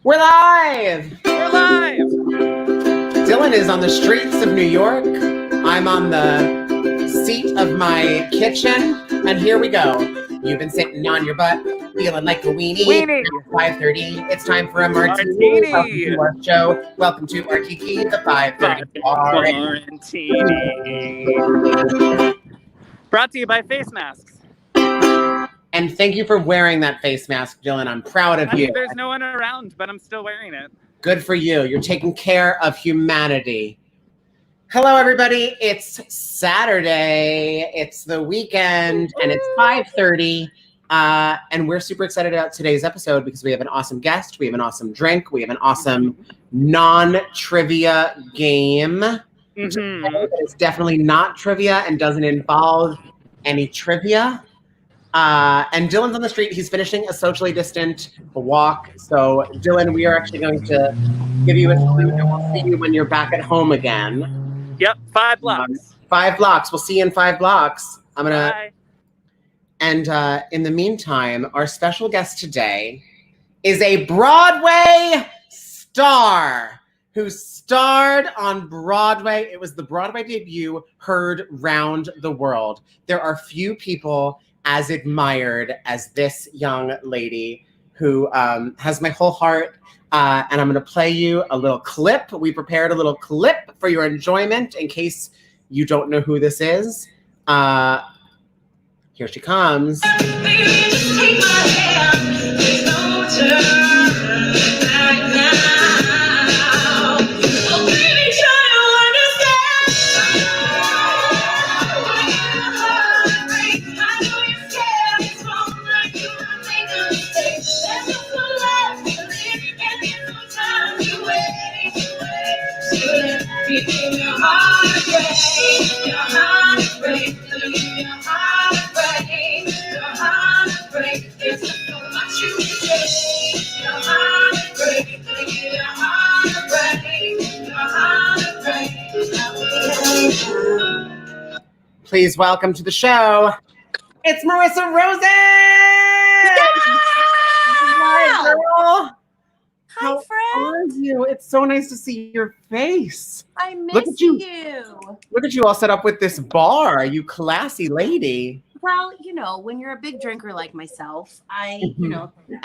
We're live! We're live! Dylan is on the streets of New York. I'm on the seat of my kitchen, and here we go. You've been sitting on your butt, feeling like a weenie. Weenie. 5:30. It's time for a martini. Martini. Welcome to our show. Welcome to our Kiki, the 5:30 bar. Quarantini. Brought to you by face masks. And thank you for wearing that face mask, Dylan. I'm proud of you. There's no one around, but I'm still wearing it. Good for you. You're taking care of humanity. Hello, everybody. It's Saturday. It's the weekend, and it's 5:30. And we're super excited about today's episode because we have an awesome guest. We have an awesome drink. We have an awesome non-trivia game. It's definitely not trivia and doesn't involve any trivia. And Dylan's on the street. He's finishing a socially distant walk. So, Dylan, we are actually going to give you a salute, and we'll see you when you're back at home again. Yep, 5 blocks. 5 blocks. We'll see you in 5 blocks. Bye. And in the meantime, our special guest today is a Broadway star who starred on Broadway. It was the Broadway debut, heard round the world. There are few people as admired as this young lady who has my whole heart. And I'm going to play you a little clip. We prepared a little clip for your enjoyment in case you don't know who this is. Here she comes. Please welcome to the show. It's Marissa Rosen. Hi, girl. How are you? It's so nice to see your face. I miss you. Look at you all set up with this bar. You classy lady. Well, you know, when you're a big drinker like myself, I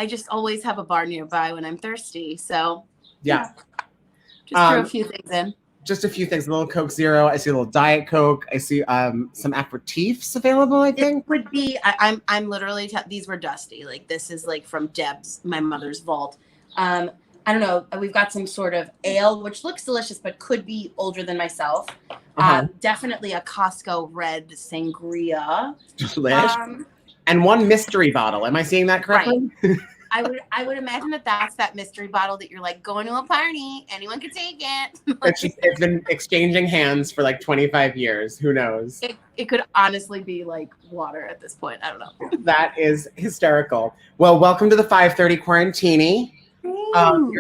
just always have a bar nearby when I'm thirsty. So yeah. Just throw a few things in. Just a few things. A little Coke Zero. I see a little Diet Coke. I see some aperitifs available, I think. It would be, I'm literally, these were dusty. Like this is like from Deb's, my mother's vault. I don't know. We've got some sort of ale, which looks delicious, but could be older than myself. Definitely a Costco red sangria. Delish. And one mystery bottle. Am I seeing that correctly? Right. I would imagine that's that mystery bottle that you're like going to a party. Anyone can take it. It's been exchanging hands for like 25 years. Who knows? It could honestly be like water at this point. I don't know. That is hysterical. Well, welcome to the 5:30 Quarantini.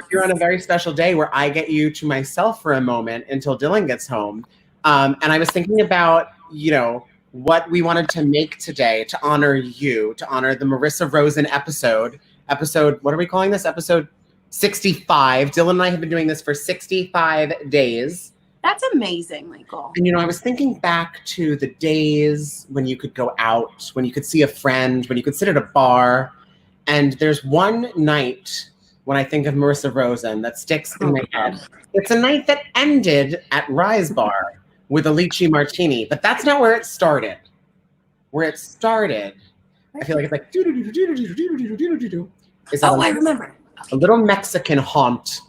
You're on a very special day where I get you to myself for a moment until Dylan gets home. And I was thinking about, what we wanted to make today to honor you, to honor the Marissa Rosen episode, what are we calling this? Episode 65. Dylan and I have been doing this for 65 days. That's amazing, Michael. And, I was thinking back to the days when you could go out, when you could see a friend, when you could sit at a bar. And there's one night when I think of Marissa Rosen that sticks in my head. It's a night that ended at Rise Bar with a lychee martini, but that's not where it started. Where it started, I feel like it's like I remember. A little Mexican haunt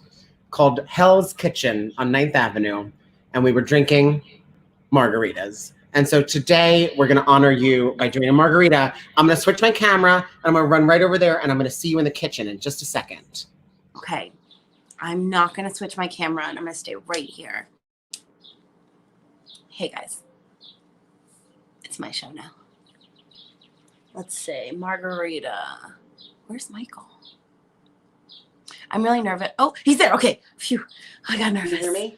called Hell's Kitchen on 9th Avenue, and we were drinking margaritas. And so today we're going to honor you by doing a margarita. I'm going to switch my camera, and I'm going to run right over there, and I'm going to see you in the kitchen in just a second. Okay. I'm not going to switch my camera, and I'm going to stay right here. Hey, guys. It's my show now. Let's see. Margarita. Where's Michael? I'm really nervous. Oh, he's there. Okay. Phew. I got nervous. Can you hear me?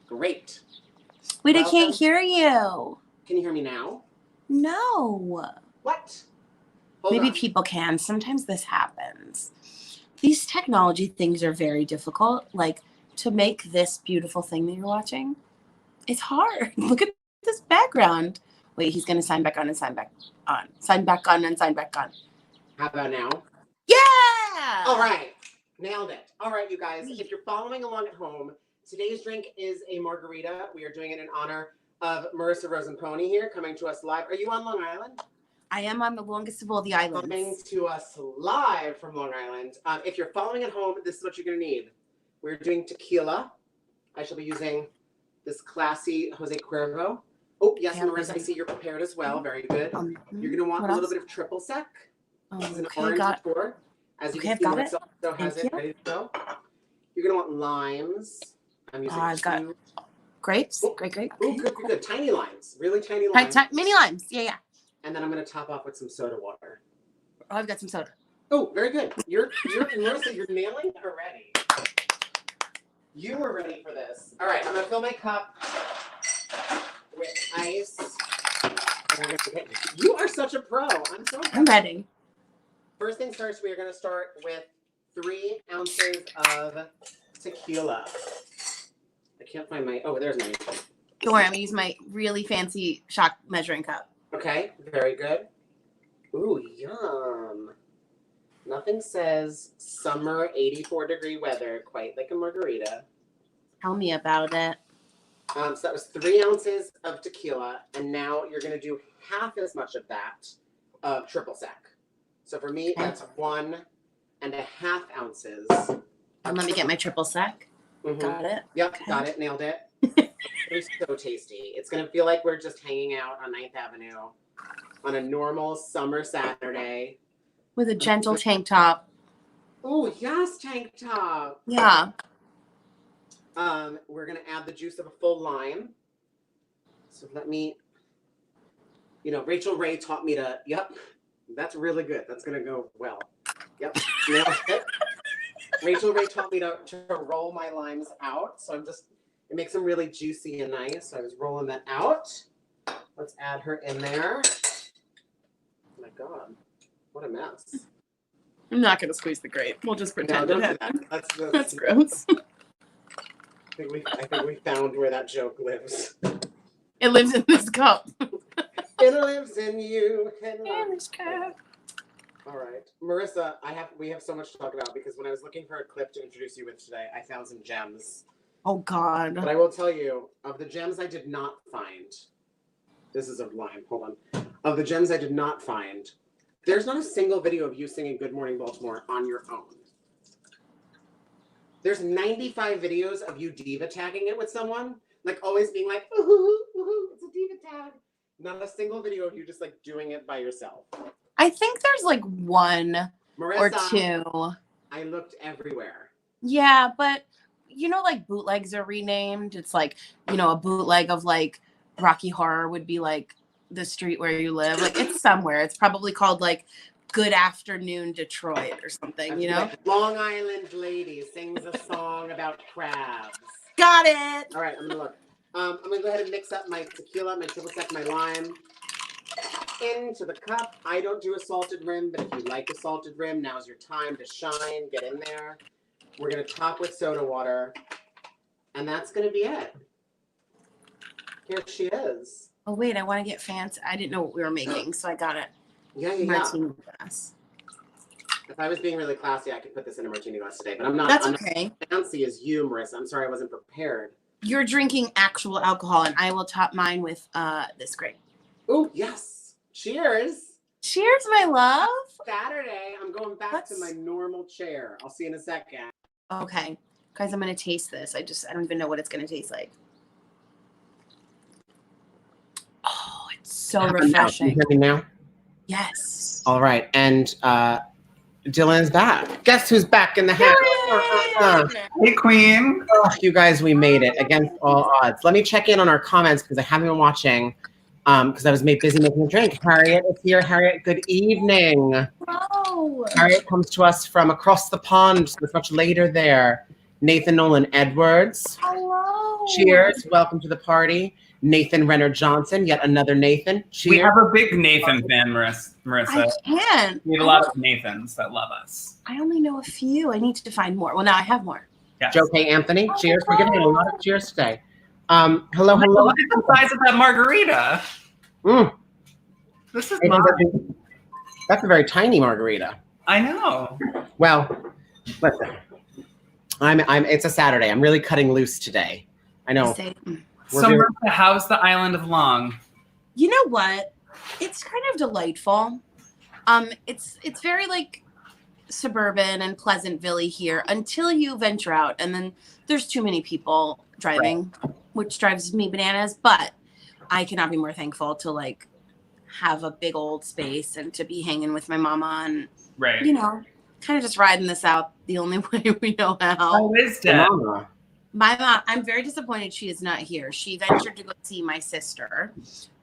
Great. Wait, I can't hear you. Can you hear me now? No. What? Maybe people can. Sometimes this happens. These technology things are very difficult. Like, to make this beautiful thing that you're watching, it's hard. Look at this background. Wait, he's going to sign back on and sign back on. Sign back on and sign back on. How about now? Yeah! All right. Nailed it. All right, you guys. If you're following along at home, today's drink is a margarita. We are doing it in honor of Marissa Rosen here, coming to us live. Are you on Long Island? I am on the longest of all the islands. Coming to us live from Long Island. If you're following at home, this is what you're going to need. We're doing tequila. I shall be using this classy Jose Cuervo. Oh, yes, Marissa, I see you're prepared as well. Very good. You're going to want a little bit of triple sec. This is an orange liqueur. As you can see, Marissa also has it ready to go. You're going to want limes. I'm using I've got grapes. Oh, Great. Oh, good. Tiny limes. Really tiny limes. Mini limes. Yeah. And then I'm going to top off with some soda water. Oh, I've got some soda. Oh, very good. Marissa, you're nailing it already. You were ready for this. All right, I'm going to fill my cup with ice. You are such a pro. I'm ready. First things first, we are going to start with 3 ounces of tequila. I can't find my, there's my. Don't worry, I'm going to use my really fancy shot measuring cup. Okay, very good. Ooh, yum. Nothing says summer 84-degree weather quite like a margarita. Tell me about it. So that was 3 ounces of tequila, and now you're going to do half as much of that of triple sec. So for me, that's 1.5 ounces. And let me get my triple sec. Mm-hmm. Got it. Yep, got it. Nailed it. It's so tasty. It's going to feel like we're just hanging out on 9th Avenue on a normal summer Saturday. With a gentle tank top. Oh, yes, tank top. Yeah. We're going to add the juice of a full lime. So let me, Rachel Ray taught me to, that's really good. That's going to go well. Yep. Rachel Ray taught me to roll my limes out. So it makes them really juicy and nice. So I was rolling that out. Let's add her in there. Oh my God. What a mess. I'm not going to squeeze the grape. We'll just pretend it happened. That's gross. I think we found where that joke lives. It lives in this cup. It lives in you. In this cup. All right. Marissa, we have so much to talk about because when I was looking for a clip to introduce you with today, I found some gems. Oh, God. But I will tell you, of the gems I did not find, this is of lime, hold on. Of the gems I did not find, there's not a single video of you singing Good Morning Baltimore on your own. There's 95 videos of you diva tagging it with someone, like always being like, ooh, it's a diva tag. Not a single video of you just like doing it by yourself. I think there's like 1 Marissa, or 2. I looked everywhere. Yeah, but like bootlegs are renamed. It's like, a bootleg of like Rocky Horror would be like the street where you live. Like it's somewhere. It's probably called like Good Afternoon Detroit or something, Like Long Island lady sings a song about crabs. Got it. All right, I'm gonna look. I'm gonna go ahead and mix up my tequila, my triple sec, my lime into the cup. I don't do a salted rim, but if you like a salted rim, now's your time to shine. Get in there. We're gonna top with soda water, and that's gonna be it. Here she is. Oh wait, I want to get fancy. I didn't know what we were making, so I got it. Yeah. Martini glass. If I was being really classy, I could put this in a martini glass today, but I'm not. That's I'm okay. not fancy as you, Marissa. I'm sorry I wasn't prepared. You're drinking actual alcohol, and I will top mine with this grape. Oh yes! Cheers! Cheers, my love. Saturday. I'm going back to my normal chair. I'll see you in a second. Okay, guys, I'm gonna taste this. I don't even know what it's gonna taste like. Oh, it's so refreshing. Can you hear me now? Yes. All right, and Dylan's back. Guess who's back in the house? Hey, Queen. Oh, you guys, we made it against all odds. Let me check in on our comments because I haven't been watching because I was busy making a drink. Harriet is here. Harriet, good evening. Hello. Harriet comes to us from across the pond, so it's much later there. Nathan Nolan Edwards. Hello. Cheers. Welcome to the party. Nathan Renner Johnson, yet another Nathan. Cheers. We have a big Nathan fan, Marissa. I can't. We have a lot of Nathans that love us. I only know a few. I need to find more. Well, now I have more. Yes. Joe K. Anthony, cheers. We're getting a lot of cheers today. Hello. Look at the size of that margarita. This is mine. That's a very tiny margarita. I know. Well, listen. It's a Saturday. I'm really cutting loose today. I know. So, Marissa, how's the island of Long? You know what? It's kind of delightful. It's very like suburban and Pleasantville here until you venture out, and then there's too many people driving, which drives me bananas. But I cannot be more thankful to like have a big old space and to be hanging with my mama and you know, kind of just riding this out the only way we know how. How is Deb? My mom, I'm very disappointed she is not here. She ventured to go see my sister,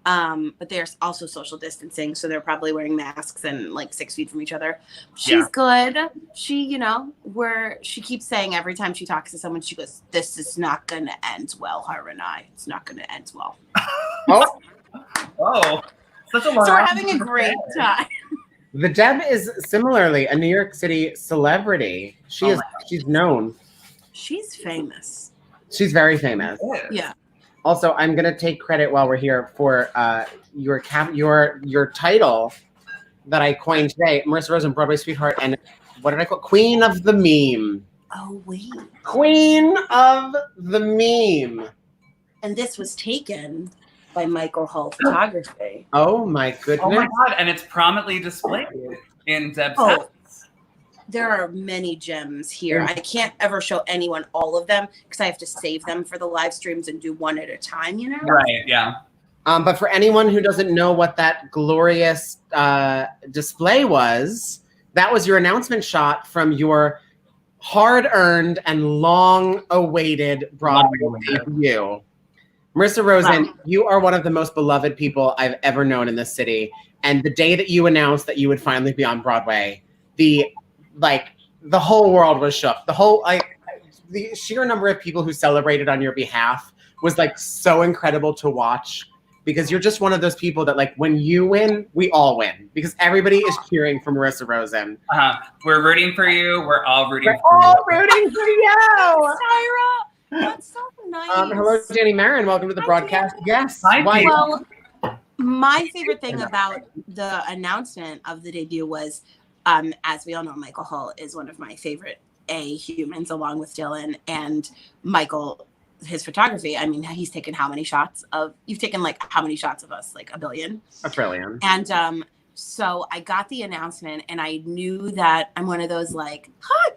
but they're also social distancing, so they're probably wearing masks and like 6 feet from each other. She's good. She, you know, she keeps saying every time she talks to someone, she goes, "This is not going to end well, her and I. It's not going to end well." Oh, such a long. So we're having a great time. The Deb is similarly a New York City celebrity. She's known. She's famous. She's very famous. Yeah. Also, I'm gonna take credit while we're here for your title that I coined today, Marissa Rosen, Broadway Sweetheart, and what did I call it? Queen-of-the-Meme. Oh wait. Queen-of-the-Meme. And this was taken by Michael Hull Photography. Oh my goodness. Oh my God! And it's prominently displayed in Deb's house. There are many gems here. I can't ever show anyone all of them because I have to save them for the live streams and do one at a time, you know? Right, yeah. But for anyone who doesn't know what that glorious display was, that was your announcement shot from your hard-earned and long-awaited Broadway debut. Marissa Rosen, you are one of the most beloved people I've ever known in this city. And the day that you announced that you would finally be on Broadway, the whole world was shook. The sheer number of people who celebrated on your behalf was like so incredible to watch, because you're just one of those people that like when you win, we all win, because everybody is cheering for Marissa Rosen. We're rooting for you. We're all rooting rooting for you. Tyra, that's so nice. Hello, Jenny Marin. Welcome to the broadcast. Yes. Hi, well, my favorite thing about the announcement of the debut was, as we all know, Michael Hull is one of my favorite humans, along with Dylan. And Michael, his photography, I mean, he's taken how many shots of, you've taken like how many shots of us? Like a billion? A trillion. And so I got the announcement and I knew that I'm one of those like, hi,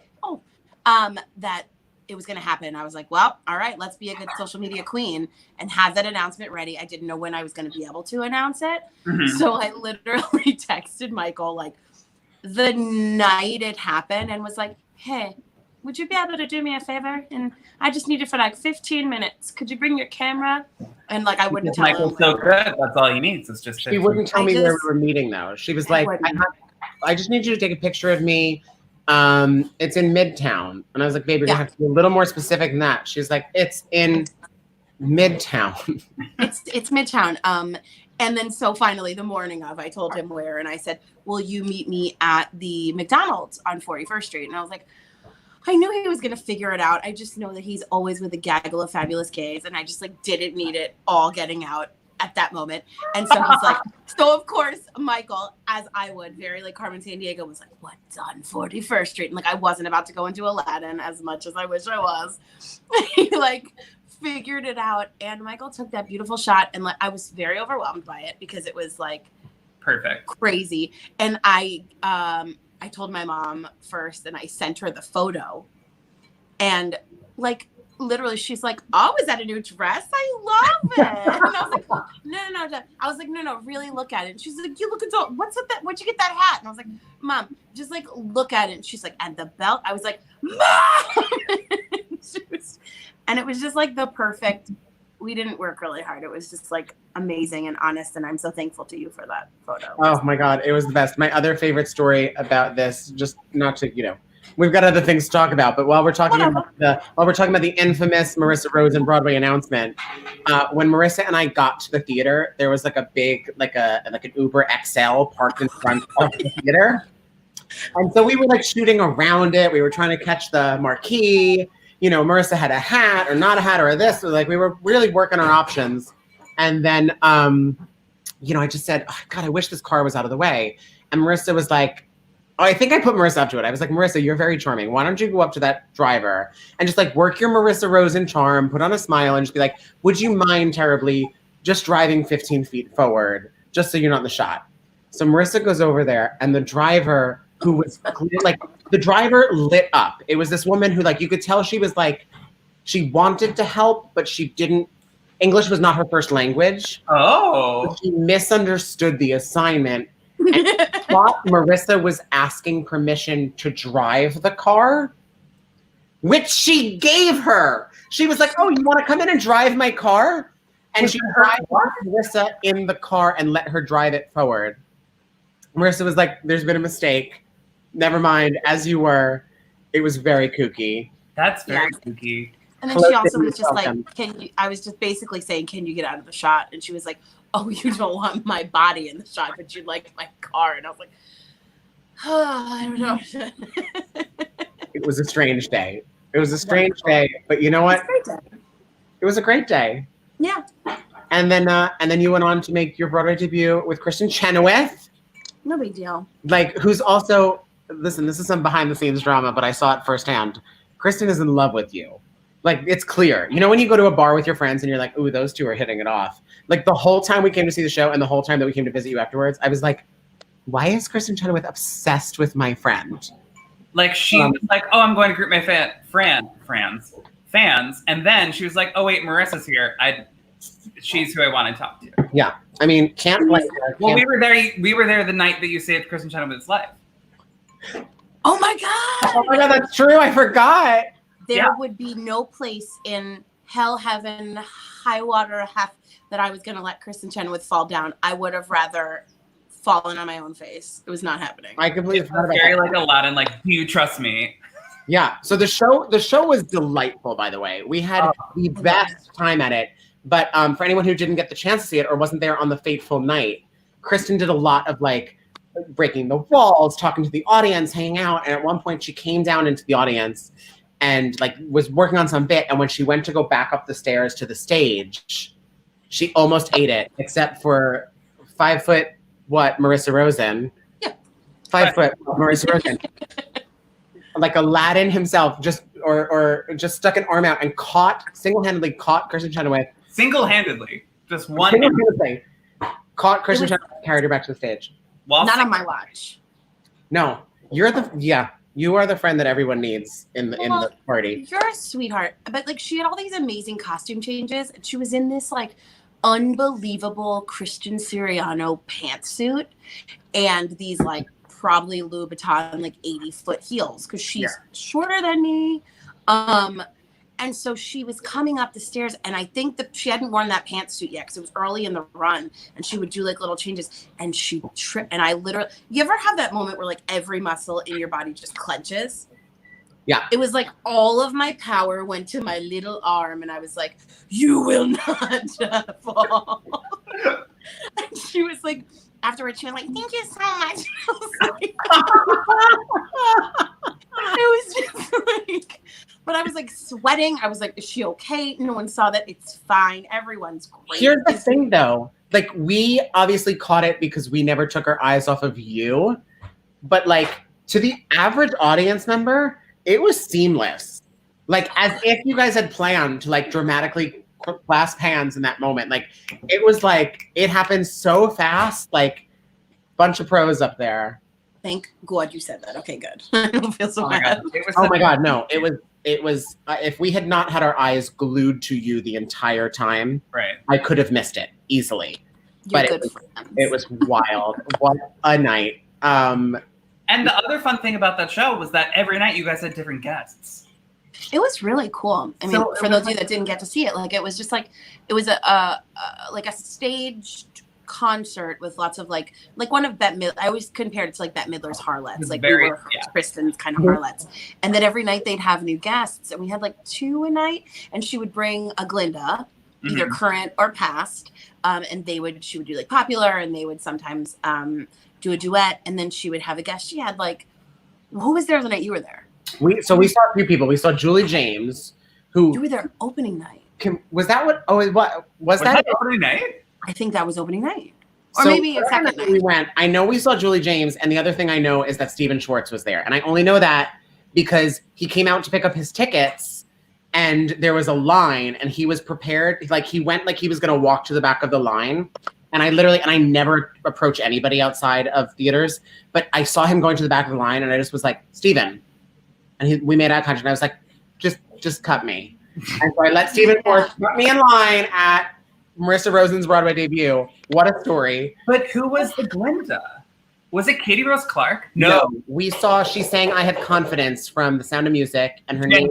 that it was going to happen. I was like, well, all right, let's be a good social media queen and have that announcement ready. I didn't know when I was going to be able to announce it. So I literally texted Michael like, the night it happened and was like, hey, would you be able to do me a favor? And I just need it for like 15 minutes. Could you bring your camera? And like, I wouldn't tell Michael's him. so good. That's all he needs. It's just. She wouldn't tell me where we were meeting though. She was like, I just need you to take a picture of me. It's in Midtown. And I was like, baby, you're gonna have to be a little more specific than that. She's like, it's in Midtown. It's Midtown. And then so finally the morning of, I told him where, and I said, will you meet me at the McDonald's on 41st Street? And I was like, I knew he was going to figure it out. I just know that he's always with a gaggle of fabulous gays. And I just like didn't need it all getting out at that moment. And so he's like, so of course, Michael, as I would, very like Carmen Sandiego, was like, what's on 41st Street? And like, I wasn't about to go into Aladdin as much as I wish I was. He like figured it out, and Michael took that beautiful shot, and like I was very overwhelmed by it because it was like perfect, crazy. And I told my mom first, and I sent her the photo, and like literally she's like, oh, is that a new dress? I love it. And I was like, no. I was like, no, really look at it. And she's like, you look adult. What's with that? Where'd you get that hat? And I was like, Mom, just like look at it. And she's like, and the belt? I was like, Mom. And it was just like the perfect, we didn't work really hard. It was just like amazing and honest. And I'm so thankful to you for that photo. Oh my God, it was the best. My other favorite story about this, just not to, We've got other things to talk about, but while we're talking about the infamous Marissa Rosen Broadway announcement, when Marissa and I got to the theater, there was like a big, like an Uber XL parked in front of the theater, and so we were like shooting around it. We were trying to catch the marquee. You know, Marissa had a hat or not a hat or this. So like we were really working our options, and then you know, I just said, oh, God, I wish this car was out of the way, and Marissa was like. Oh, I think I put Marissa up to it. I was like, Marissa, you're very charming. Why don't you go up to that driver and just like work your Marissa Rosen charm, put on a smile, and just be like, would you mind terribly just driving 15 feet forward just so you're not in the shot? So Marissa goes over there, and the driver who was like, the driver lit up. It was this woman who like, you could tell she was like, she wanted to help, but she didn't. English was not her first language. Oh. She misunderstood the assignment. And thought Marissa was asking permission to drive the car, which she gave her. She was like, oh, you want to come in and drive my car? And she drive Marissa in the car and let her drive it forward. Marissa was like, there's been a mistake. Never mind, as you were. It was very kooky. That's very kooky. And then she also was just like, I was just basically saying, can you get out of the shot? And she was like, oh, you don't want my body in the shot, but you like my car. And I was like, oh, I don't know. It was a strange day. It was a strange day, but you know what? It was a great day. Yeah. And then you went on to make your Broadway debut with Kristen Chenoweth. No big deal. Like, who's also, listen, this is some behind the scenes drama, but I saw it firsthand. Kristen is in love with you. Like, it's clear. You know when you go to a bar with your friends and you're like, ooh, those two are hitting it off. Like, the whole time we came to see the show and the whole time that we came to visit you afterwards, I was like, why is Kristen Chenoweth obsessed with my friend? Like, she was like, oh, I'm going to group my fans. And then she was like, oh, wait, Marissa's here. She's who I want to talk to. Yeah. I mean, can't blame her. Well, we were there the night that you saved Kristen Chenoweth's life. Oh, my God. Oh, my God, that's true. I forgot. There would be no place in hell, heaven, high water, that I was going to let Kristen Chenoweth fall down. I would have rather fallen on my own face. It was not happening. I completely forgot about very that. like Aladdin, like, do you trust me? Yeah. So the show was delightful, by the way. We had the best time at it. But for anyone who didn't get the chance to see it or wasn't there on the fateful night, Kristen did a lot of like breaking the walls, talking to the audience, hanging out. And at one point she came down into the audience and like was working on some bit. And when she went to go back up the stairs to the stage, she almost ate it, except for 5 foot, Marissa Rosen. Yeah. 5 foot Marissa Rosen. Like Aladdin himself just stuck an arm out and single-handedly caught Kristen Chenoweth. Single-handedly. Just one. Single-handedly caught Kristen Chenoweth and carried her back to the stage. Not on my watch. No. You are the friend that everyone needs in the party. You're a sweetheart. But like she had all these amazing costume changes. And she was in this like unbelievable Christian Siriano pantsuit and these like probably Louboutin like 80-foot heels because she's shorter than me. And so she was coming up the stairs, and I think that she hadn't worn that pantsuit yet because it was early in the run, and she would do like little changes, and she tripped. And I literally, you ever have that moment where like every muscle in your body just clenches? Yeah. It was like all of my power went to my little arm, and I was like, "You will not fall." And she was like, afterwards, she was like, "Thank you so much." It was just like, but I was like sweating. I was like, is she okay? No one saw that. It's fine. Everyone's great. Here's the thing though. Like we obviously caught it because we never took our eyes off of you. But like to the average audience member, it was seamless. Like as if you guys had planned to like dramatically clasp hands in that moment. Like it was like, it happened so fast. Like bunch of pros up there. Thank God you said that. Okay, good. I don't feel so bad. Oh my God, no. It was if we had not had our eyes glued to you the entire time, right, I could have missed it easily. You're but good it was wild. What a night. And the other fun thing about that show was that every night you guys had different guests. It was really cool. I mean, for those of you that didn't get to see it, like it was just like it was a staged concert with lots of like one of Bette Midler. I always compared it to like Bette Midler's Harlots. Like Very, we were Kristen's kind of Harlots. And then every night they'd have new guests, and we had like 2 a night. And she would bring a Glinda, either current or past, and she would do like popular, and they would sometimes do a duet, and then she would have a guest. She had like, who was there the night you were there? We saw a few people. We saw Julie James, who you were there opening night. Was that what? Oh, what was that opening night? I think that was opening night. Or so maybe a second night. We went. I know we saw Julie James, and the other thing I know is that Stephen Schwartz was there. And I only know that because he came out to pick up his tickets, and there was a line, and he was prepared. Like, he went like he was going to walk to the back of the line. And I never approach anybody outside of theaters, but I saw him going to the back of the line, and I just was like, Stephen. And we made eye contact, and I was like, just cut me. And so I let Stephen Schwartz put me in line at Marissa Rosen's Broadway debut. What a story. But who was the Glinda? Was it Katie Rose Clark? No. We saw, she sang I Have Confidence from The Sound of Music, and her name.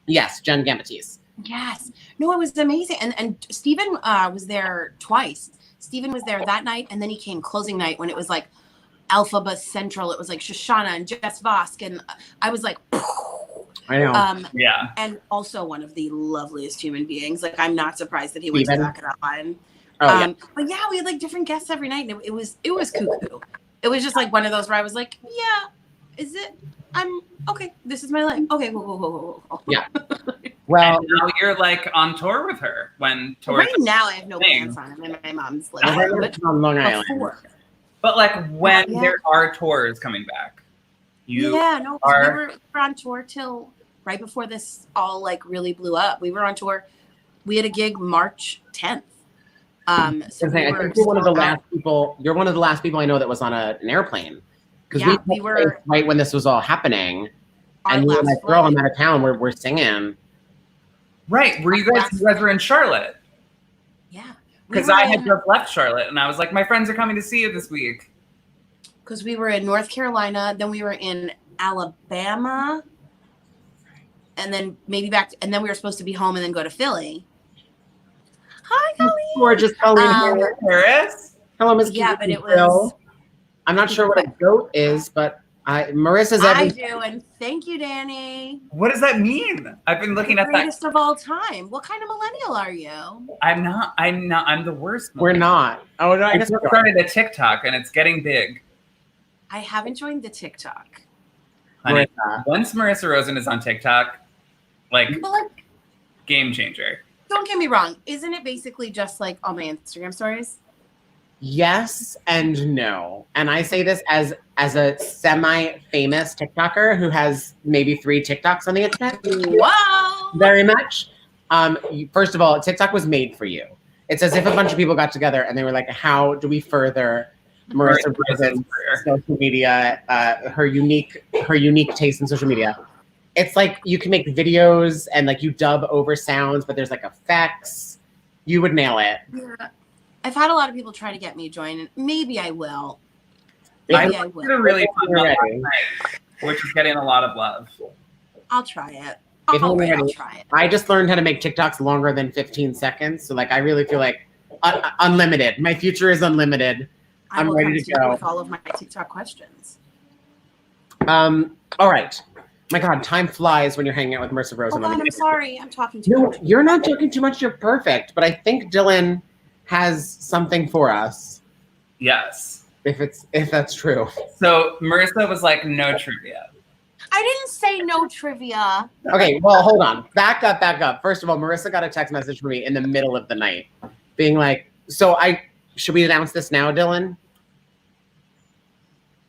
Yes, Jen Gambatese. Yes. No, it was amazing. And Stephen was there twice. Stephen was there that night, and then he came closing night when it was like Alphaba Central. It was like Shoshana and Jess Vosk, and I was like, I know. Yeah. And also one of the loveliest human beings. Like, I'm not surprised that he went to the back of that line. But yeah, we had like different guests every night, and it was cuckoo. It was just like one of those where I was like, yeah, is it? I'm okay. This is my line. Okay, cool. Yeah. Well, and now you're like on tour with her. When tour right now, I have no pants on. I'm in my mom's living room. On Long Island. But like when there are tours coming back, we were on tour till right before this all like really blew up. We were on tour. We had a gig March 10th. I think you're one of the last people. You're one of the last people I know that was on an airplane. Because we were right when this was all happening, and you were like, "Girl, I'm out of town. We're singing." Right? Were you guys were in Charlotte? Yeah. Because I had just left Charlotte, and I was like, "My friends are coming to see you this week." Because we were in North Carolina, then we were in Alabama, and then maybe and then we were supposed to be home and then go to Philly. Hi, Colleen. Gorgeous Colleen. Paris. Hello, Miss. Yeah, but it was. I'm not sure what a goat is, but Marissa's. I do, and thank you, Danny. What does that mean? I've been looking at that. Greatest of all time. What kind of millennial are you? I'm not. I'm the worst. We're not. Oh no, I just started a TikTok, and it's getting big. I haven't joined the TikTok. Honey, once Marissa Rosen is on TikTok, like game changer. Don't get me wrong. Isn't it basically just like all my Instagram stories? Yes and no. And I say this as a semi-famous TikToker who has maybe 3 TikToks on the internet. Wow. Very much. First of all, TikTok was made for you. It's as if a bunch of people got together and they were like, how do we further Marissa Rosen's social media, her unique taste in social media? It's like you can make videos and like you dub over sounds, but there's like effects. You would nail it. Yeah. I've had a lot of people try to get me to join, and maybe I will. Maybe I will. Really fun which is getting a lot of love. I'll try it. I'll try it. I just learned how to make TikToks longer than 15 seconds. So like, I really feel like unlimited. My future is unlimited. I'm ready to go with all of my TikTok questions. All right. My God, time flies when you're hanging out with Marissa Rosen. Oh God, I'm sorry. I'm talking too much. You're not talking too much. You're perfect. But I think Dylan has something for us. Yes. If that's true. So Marissa was like, no trivia. I didn't say no trivia. Okay, well, hold on. Back up. First of all, Marissa got a text message from me in the middle of the night being like, should we announce this now, Dylan?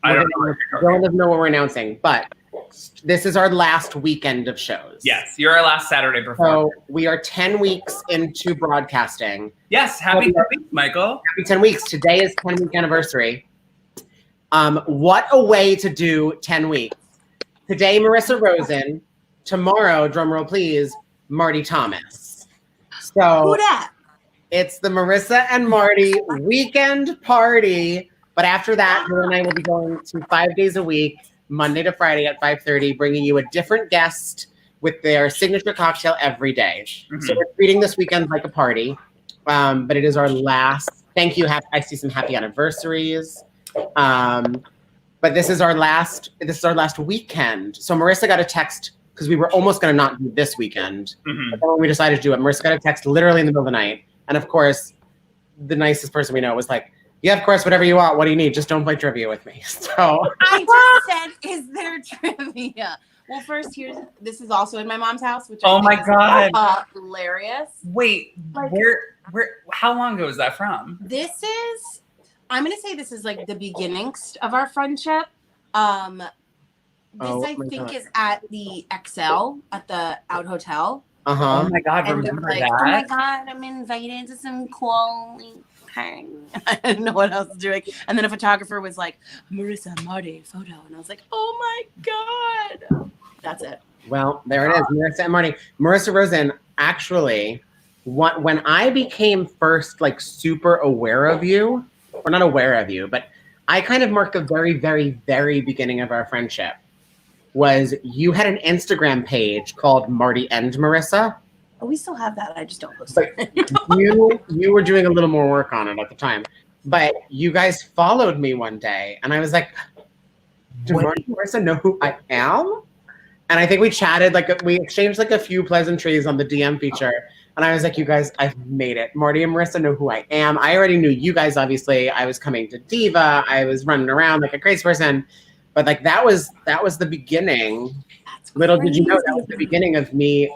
I don't know. Dylan doesn't know what we're announcing, but this is our last weekend of shows. Yes, you're our last Saturday performer. So we are 10 weeks into broadcasting. Yes, happy 10 weeks, Michael. Happy 10 weeks. Today is 10-week anniversary. What a way to do 10 weeks. Today, Marissa Rosen. Tomorrow, drumroll please, Marty Thomas. So who dat? It's the Marissa and Marty weekend party. But after that, her and I will be going to 5 days a week, Monday to Friday at 5:30, bringing you a different guest with their signature cocktail every day. Mm-hmm. So we're treating this weekend like a party, but it is our last Thank you. I see some happy anniversaries. But this is our last weekend. So Marissa got a text because we were almost going to not do this weekend. But then when we decided to do it, Marissa got a text literally in the middle of the night. And of course, the nicest person we know was like, yeah, of course, whatever you want. What do you need? Just don't play trivia with me. So I just said, is there trivia? Well, first, this is also in my mom's house, which oh my God, hilarious. Wait, like, how long ago is that from? I'm gonna say this is like the beginnings of our friendship. This I think is at the XL at the Out Hotel. Uh-huh. Oh my God, and remember like, that? oh my God, I'm invited to some cool hang. I didn't know what else was doing. And then a photographer was like, Marissa, Marty, photo. And I was like, oh my God. That's it. Well, there it is. Marissa and Marty. Marissa Rosen, actually, when I became first like super aware of you, or not aware of you, but I kind of marked the very, very, very beginning of our friendship, was you had an Instagram page called Marty and Marissa. Oh, we still have that. I just don't post it. You were doing a little more work on it at the time. But you guys followed me one day, and I was like, do Marty and Marissa know who I am? And I think we chatted, we exchanged like a few pleasantries on the DM feature. And I was like, you guys, I've made it. Marty and Marissa know who I am. I already knew you guys, obviously. I was coming to Diva. I was running around like a crazy person. But like that was the beginning. Little did you know that was the beginning of me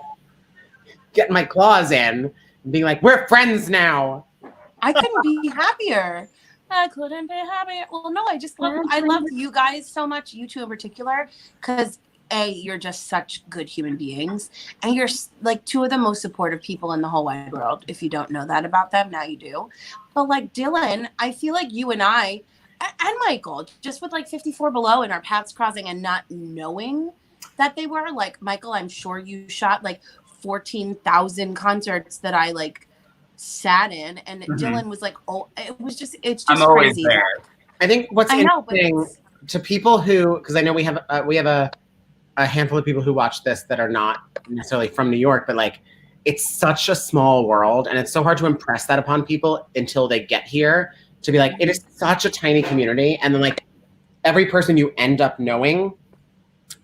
getting my claws in and being like, we're friends now. I couldn't be happier. I couldn't be happier. Well, no, I love you guys so much, you two in particular, because you're just such good human beings, and you're like two of the most supportive people in the whole wide world. If you don't know that about them, now you do. But like Dylan, I feel like you and I, and Michael, just with like 54 Below and our paths crossing and not knowing that they were, like, Michael, I'm sure you shot like 14,000 concerts that I like sat in, and Dylan was like, oh, it's just I'm always crazy. There. I think what's interesting to people who, because I know we have a handful of people who watch this that are not necessarily from New York, but like it's such a small world, and it's so hard to impress that upon people until they get here, to be like, it is such a tiny community. And then like every person you end up knowing,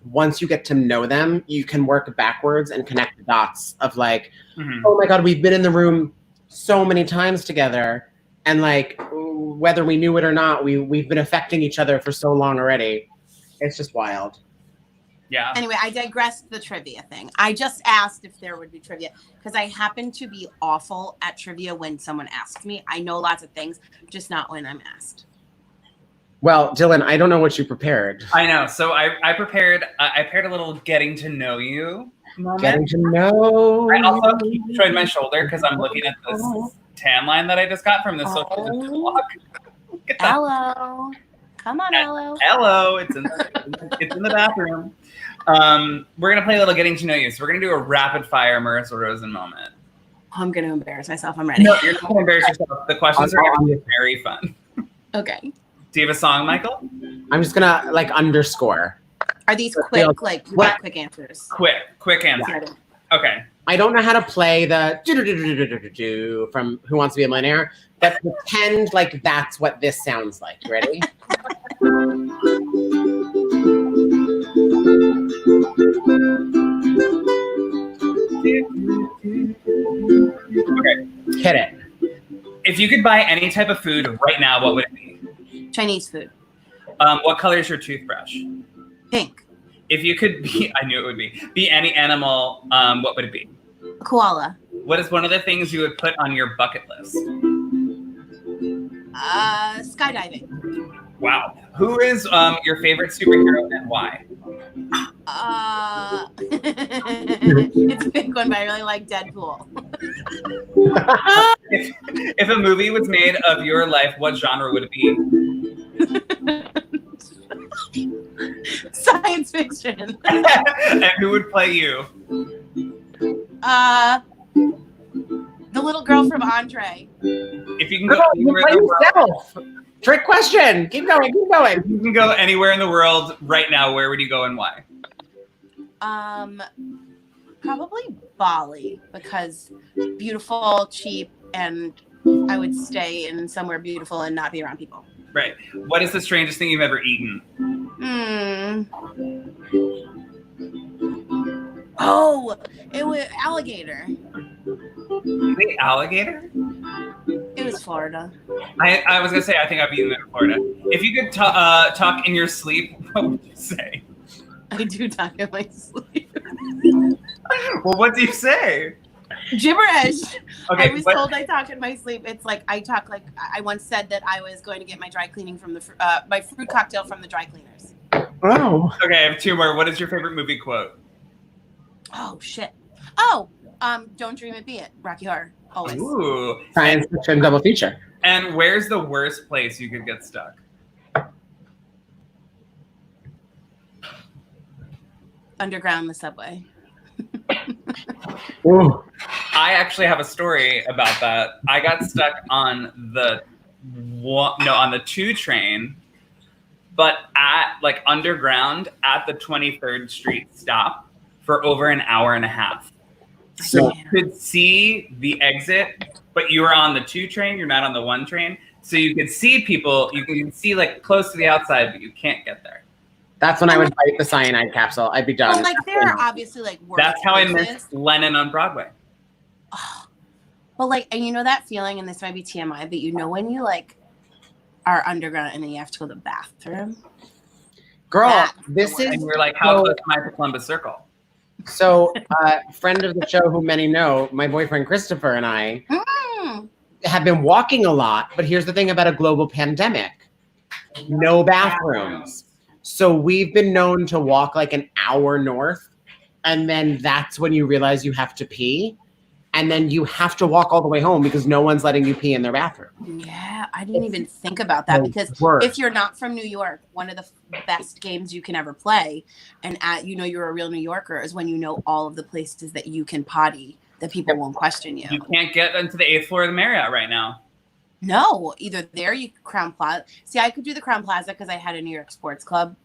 once you get to know them, you can work backwards and connect the dots of like, oh my God, we've been in the room so many times together. And like, whether we knew it or not, we've been affecting each other for so long already. It's just wild. Yeah. Anyway, I digressed the trivia thing. I just asked if there would be trivia because I happen to be awful at trivia when someone asks me. I know lots of things, just not when I'm asked. Well, Dylan, I don't know what you prepared. I know. So I prepared a little getting to know you moment. Getting to know. I also keep showing my shoulder because I'm looking at this tan line that I just got from the social distance walk. Hello. Come on, hello. Hello. It's in the bathroom. We're gonna play a little getting to know you. So we're gonna do a rapid fire Marissa Rosen moment. I'm gonna embarrass myself. I'm ready. No, you're not gonna embarrass yourself. The questions are gonna be very fun. Okay. Do you have a song, Michael? I'm just gonna like underscore. Are these quick, quick answers? Quick answer. Okay. I don't know how to play the do from Who Wants to Be a Millionaire, but pretend like that's what this sounds like. Ready? Okay. Hit it. If you could buy any type of food right now, what would it be? Chinese food. What color is your toothbrush? Pink. If you could be, I knew it would be any animal, what would it be? A koala. What is one of the things you would put on your bucket list? Skydiving. Wow. Who is your favorite superhero and why? It's a big one, but I really like Deadpool. If a movie was made of your life, what genre would it be? Science fiction. And who would play you? The little girl from Andre. If you can go anywhere in the world. Trick question. Keep going. If you can go anywhere in the world right now, where would you go and why? Probably Bali, because beautiful, cheap, and I would stay in somewhere beautiful and not be around people. Right. What is the strangest thing you've ever eaten? Oh, it was alligator. The alligator? It was Florida. I was gonna say I think I've eaten it in Florida. If you could talk in your sleep, what would you say? I do talk in my sleep. Well, what do you say? Gibberish. Okay, I was told I talk in my sleep. It's like I talk like I once said that I was going to get my dry cleaning from the my fruit cocktail from the dry cleaners. Oh. Okay, I have two more. What is your favorite movie quote? Oh shit. Oh, don't dream it, be it. Rocky Horror. Always. Ooh. Science fiction double feature. And where's the worst place you could get stuck? Underground, the subway. Ooh. I actually have a story about that. I got stuck on the 2 train, but at like underground at the 23rd Street stop for over an hour and a half. So you could see the exit, but you were on the 2 train. You're not on the 1 train, so you could see people. You can see like close to the outside, but you can't get there. That's when I would bite the cyanide capsule. I'd be done. Well, like there are obviously like worse That's how places. I missed Lennon on Broadway. Oh. Well, like, and you know that feeling, and this might be TMI, but you know when you like are underground and then you have to go to the bathroom. Girl, this is. And we're like, how close am I to Columbus Circle? So, friend of the show, who many know, my boyfriend Christopher and I have been walking a lot. But here's the thing about a global pandemic: no bathrooms. So we've been known to walk like an hour north, and then that's when you realize you have to pee, and then you have to walk all the way home because no one's letting you pee in their bathroom. Yeah, I didn't even think about that because if you're not from New York, one of the best games you can ever play, and you're a real New Yorker, is when you know all of the places that you can potty that people won't question you. You can't get into the 8th floor of the Marriott right now. No, either there, Crown Plaza. See, I could do the Crown Plaza because I had a New York Sports Club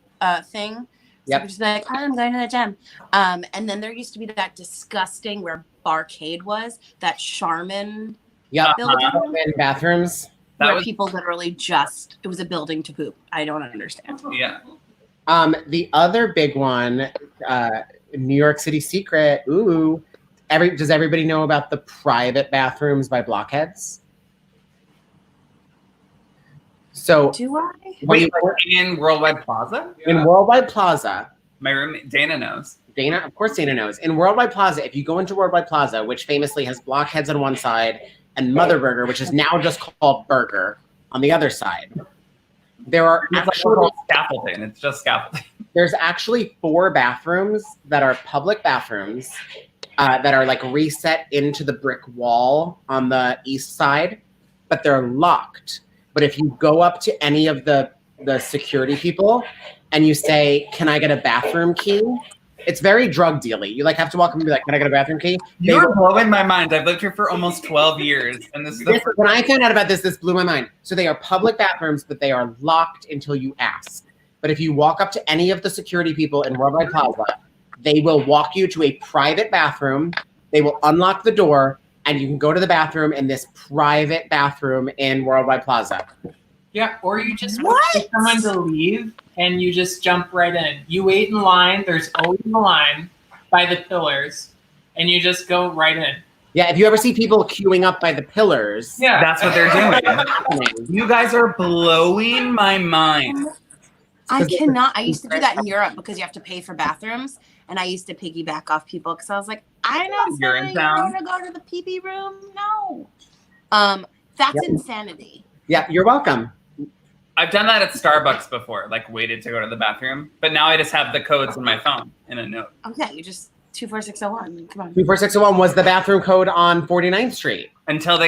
thing. So yep. I could just be like, oh, I'm going to the gym. And then there used to be that disgusting where Barcade was, that Charmin building. Bathrooms. Where people literally it was a building to poop. I don't understand. Yeah. The other big one, New York City secret. Ooh. Does everybody know about the private bathrooms by blockheads? So do I? Wait, in Worldwide Plaza? In Worldwide Plaza. My roommate Dana knows. Of course Dana knows. In Worldwide Plaza, if you go into Worldwide Plaza, which famously has blockheads on one side and Mother Burger, which is now just called Burger, on the other side, there are actually scaffolding. It's just scaffolding. There's actually 4 bathrooms that are public bathrooms that are like reset into the brick wall on the east side, but they're locked. But if you go up to any of the security people and you say, "Can I get a bathroom key?" It's very drug dealy. You like have to walk up and be like, "Can I get a bathroom key?" You're blowing my mind. I've lived here for almost 12 years, and when I found out about this blew my mind. So they are public bathrooms, but they are locked until you ask. But if you walk up to any of the security people in Worldwide Plaza, they will walk you to a private bathroom. They will unlock the door, and you can go to the bathroom in this private bathroom in Worldwide Plaza. Yeah, or you just wait for someone to leave and you just jump right in. You wait in line. There's always a line by the pillars, and you just go right in. Yeah, if you ever see people queuing up by the pillars, yeah, that's what they're doing. You guys are blowing my mind. I cannot. I used to do that in Europe because you have to pay for bathrooms, and I used to piggyback off people because I was like, I know You're in town. to go to the pee-pee room. No, that's insanity. Yeah, you're welcome. I've done that at Starbucks before, like waited to go to the bathroom, but now I just have the codes in my phone in a note. Okay, you just 24601. Come on. 24601 was the bathroom code on 49th Street. Until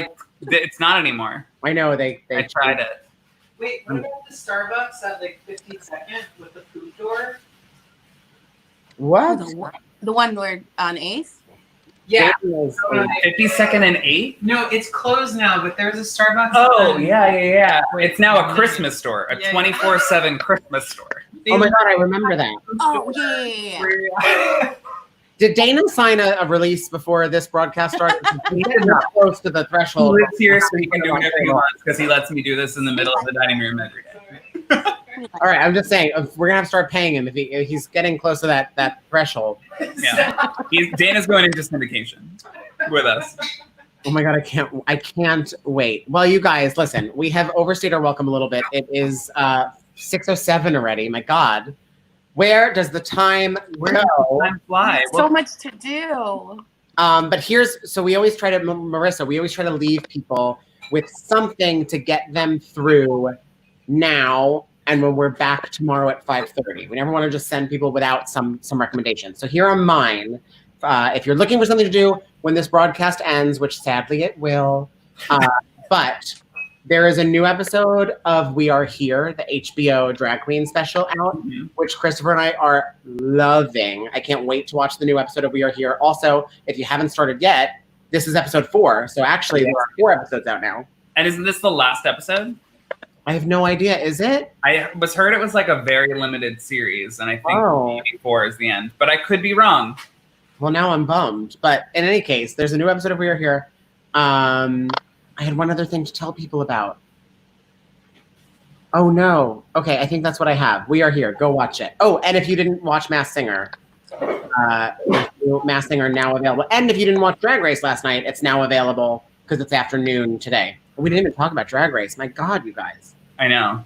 it's not anymore. I know I tried it. Wait, what about the Starbucks at like 52nd with the food door? What? The one where on 8th? Yeah. 52nd and 8th? No, it's closed now, but there's a Starbucks. Oh, yeah. It's now a Christmas store, a 24/7 Christmas store. Oh my God, I remember that. Oh, yeah. Did Dana sign a release before this broadcast started? He did not close to the threshold. He lives here so he can do whatever he wants because he lets me do this in the middle of the dining room every day. All right, I'm just saying, we're going to have to start paying him if he's getting close to that threshold. Yeah. Dana's going into syndication with us. Oh my God, I can't wait. Well, you guys, listen, we have overstayed our welcome a little bit. It is 6:07 already. My God. Where does the time go? Time fly. So much to do. But we always try to, Marissa, we always try to leave people with something to get them through now and when we're back tomorrow at 5:30. We never want to just send people without some recommendations. So here are mine. If you're looking for something to do when this broadcast ends, which sadly it will, but there is a new episode of We Are Here, the HBO drag queen special out, which Christopher and I are loving. I can't wait to watch the new episode of We Are Here. Also, if you haven't started yet, this is episode 4. So actually, there are 4 episodes out now. And isn't this the last episode? I have no idea. Is it? I was heard it was like a very limited series, and I think maybe 4 is the end. But I could be wrong. Well, now I'm bummed. But in any case, there's a new episode of We Are Here. I had one other thing to tell people about. Oh, no. Okay, I think that's what I have. We Are Here. Go watch it. Oh, and if you didn't watch Masked Singer, Masked Singer now available. And if you didn't watch Drag Race last night, it's now available because it's afternoon today. We didn't even talk about Drag Race. My God, you guys. I know.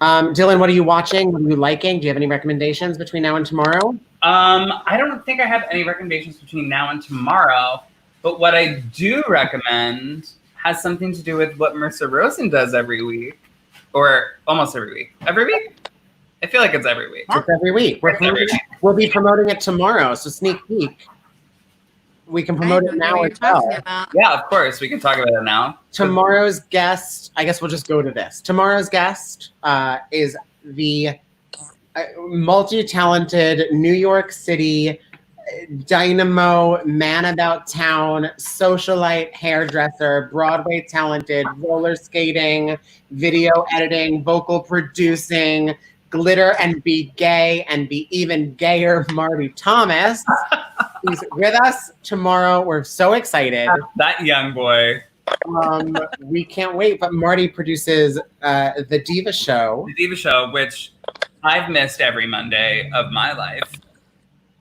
Dylan, what are you watching? What are you liking? Do you have any recommendations between now and tomorrow? I don't think I have any recommendations between now and tomorrow, but what I do recommend has something to do with what Marissa Rosen does every week, or almost every week. Every week? I feel like it's every week. It's every week. We'll be promoting it tomorrow, so sneak peek. We can promote it now as well. Yeah, of course. We can talk about it now. Tomorrow's guest, I guess we'll just go to this. Tomorrow's guest is the multi-talented New York City dynamo, man about town, socialite, hairdresser, Broadway talented, roller skating, video editing, vocal producing, glitter and be gay and be even gayer Marty Thomas. He's with us tomorrow. We're so excited. That young boy. We can't wait. But Marty produces the Diva Show. The Diva Show, which I've missed every Monday of my life.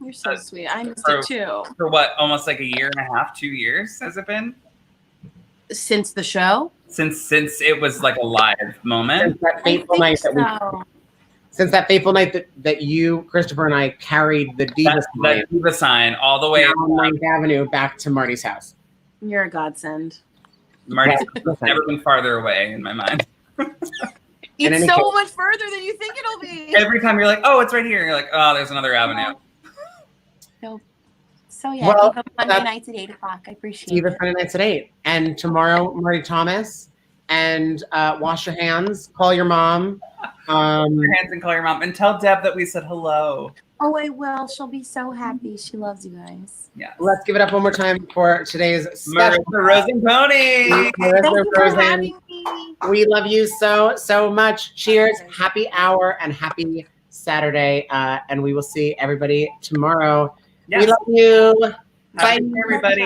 You're so sweet. I missed it too. For what, almost like a year and a half, 2 years has it been? Since the show? Since it was like a live moment. Since that fateful night that you, Christopher, and I carried the Diva sign. That Diva sign all the way down 9th Avenue back to Marty's house. You're a godsend. Marty's never been farther away in my mind. It's so much further than you think it'll be. Every time you're like, oh, it's right here. You're like, oh, there's another avenue. So yeah, well, Monday nights at 8 o'clock. I appreciate it. Sunday nights at 8. And tomorrow, Marty Thomas. And wash your hands. Call your mom. Wash your hands and call your mom. And tell Deb that we said hello. Oh, I will. She'll be so happy. She loves you guys. Yeah. Let's give it up one more time for today's special Marissa Rosen Pony. Marissa Rosen. We love you so much. Cheers. Happy hour and happy Saturday. And we will see everybody tomorrow. Yes. We love you. Bye, everybody.